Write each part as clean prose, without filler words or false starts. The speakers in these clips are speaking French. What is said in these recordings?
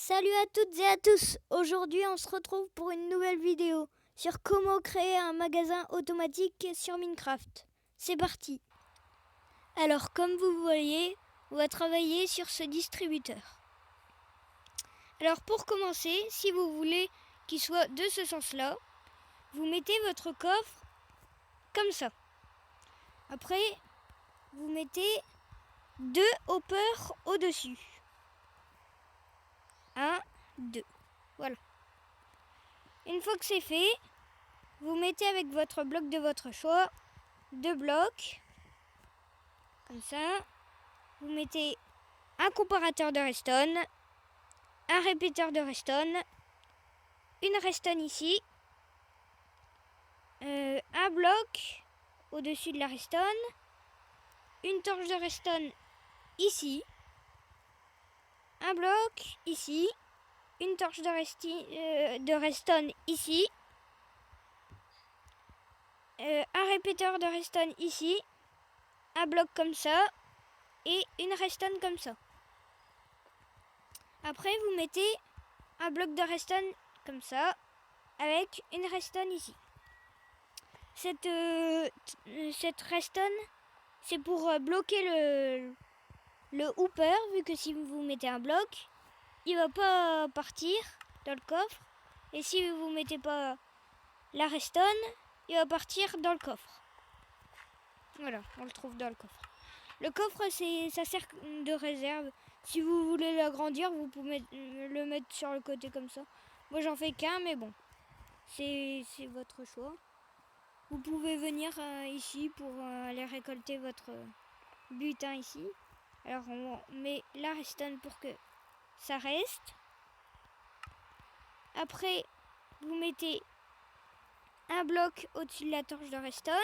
Salut à toutes et à tous. Aujourd'hui, on se retrouve pour une nouvelle vidéo sur comment créer un magasin automatique sur Minecraft. C'est parti. Alors, comme vous voyez, on va travailler sur ce distributeur. Alors, pour commencer, si vous voulez qu'il soit de ce sens-là, vous mettez votre coffre comme ça. Après, vous mettez 2 hoppers au-dessus. 1, 2. Voilà. Une fois que c'est fait, vous mettez avec votre bloc de votre choix 2 blocs. Comme ça. Vous mettez un comparateur de redstone, un répéteur de redstone, une redstone ici, un bloc au-dessus de la redstone, une torche de redstone ici, un bloc ici, une torche de redstone ici, un répéteur de redstone ici, un bloc comme ça et une redstone comme ça. Après, vous mettez un bloc de redstone comme ça avec une redstone ici. Cette redstone, c'est pour bloquer le hopper, vu que si vous mettez un bloc, il va pas partir dans le coffre. Et si vous mettez pas la redstone, il va partir dans le coffre. Voilà, on le trouve dans le coffre. Le coffre, ça sert de réserve. Si vous voulez l'agrandir, vous pouvez le mettre sur le côté comme ça. Moi, j'en fais qu'un, mais bon, c'est votre choix. Vous pouvez venir ici pour aller récolter votre butin ici. Alors, on met la redstone pour que ça reste. Après, vous mettez un bloc au-dessus de la torche de redstone.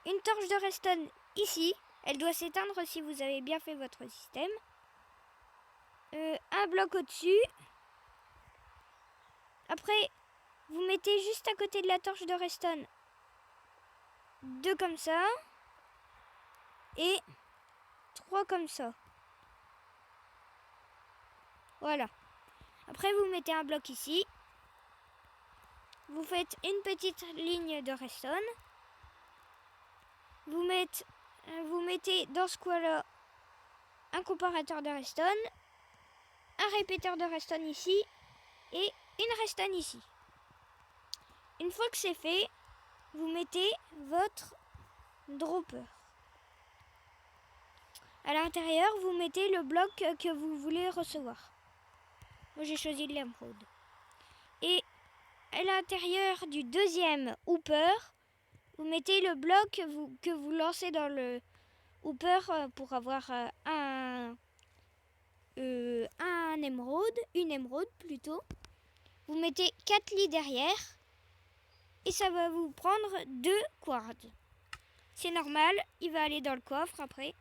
Une torche de redstone ici. Elle doit s'éteindre si vous avez bien fait votre système. Un bloc au-dessus. Après, vous mettez juste à côté de la torche de redstone 2 comme ça. Et 3 comme ça. Voilà. Après, vous mettez un bloc ici. Vous faites une petite ligne de redstone. Vous mettez dans ce coin-là un comparateur de redstone, un répéteur de redstone ici et une redstone ici. Une fois que c'est fait, vous mettez votre dropper. À l'intérieur, vous mettez le bloc que vous voulez recevoir. Moi, j'ai choisi l'émeraude. Et à l'intérieur du deuxième hopper, vous mettez le bloc que vous lancez dans le hopper pour avoir une émeraude plutôt. Vous mettez 4 lits derrière et ça va vous prendre 2 quartz. C'est normal, il va aller dans le coffre après.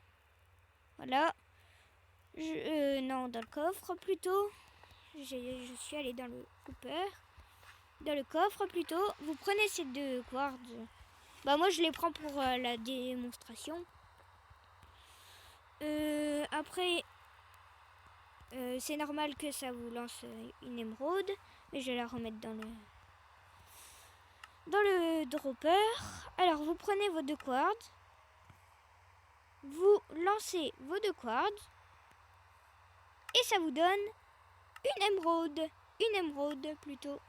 Voilà. Non, dans le coffre plutôt. Je suis allée dans le hopper. Dans le coffre plutôt. Vous prenez ces 2 quartz. Bah moi je les prends pour la démonstration. Après, c'est normal que ça vous lance une émeraude. Mais je vais la remettre dans le dropper. Alors vous prenez vos 2 quartz. Vous lancez vos 2 quartz. Et ça vous donne une émeraude. Une émeraude plutôt.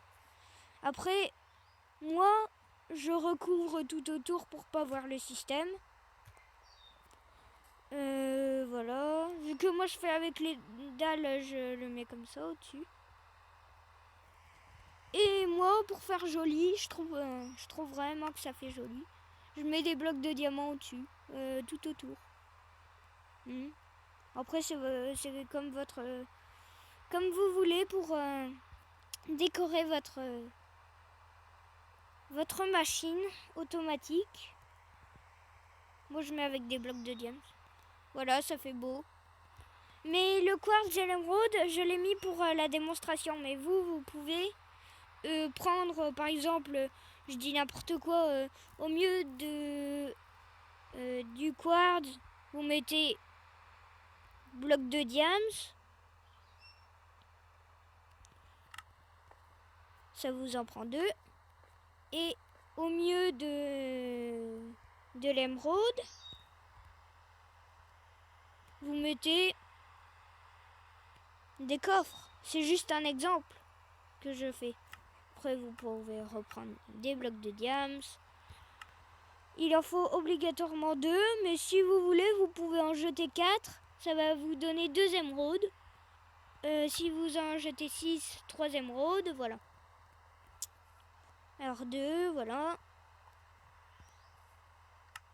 Après, moi, je recouvre tout autour pour pas voir le système. Voilà. Vu que moi je fais avec les dalles, je le mets comme ça au-dessus. Et moi, pour faire joli, je trouve vraiment que ça fait joli. Je mets des blocs de diamants au-dessus, tout autour. Après, c'est comme comme vous voulez pour décorer votre machine automatique. Moi, je mets avec des blocs de diamants. Voilà, ça fait beau. Mais le quartz et l'émeraude, je l'ai mis pour la démonstration. Mais vous pouvez prendre, par exemple, je dis n'importe quoi, au mieux du quartz, vous mettez bloc de diamants. ça vous en prend 2. Et au milieu de l'émeraude, vous mettez des coffres. C'est juste un exemple que je fais. Après, vous pouvez reprendre des blocs de diams. Il en faut obligatoirement 2, mais si vous voulez, vous pouvez en jeter 4. Ça va vous donner 2 émeraudes. Si vous en jetez 6, 3 émeraudes, voilà. Alors 2, voilà.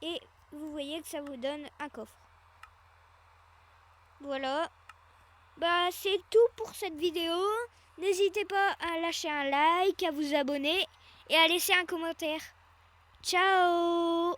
Et vous voyez que ça vous donne un coffre. Voilà. Bah, c'est tout pour cette vidéo. N'hésitez pas à lâcher un like, à vous abonner et à laisser un commentaire. Ciao!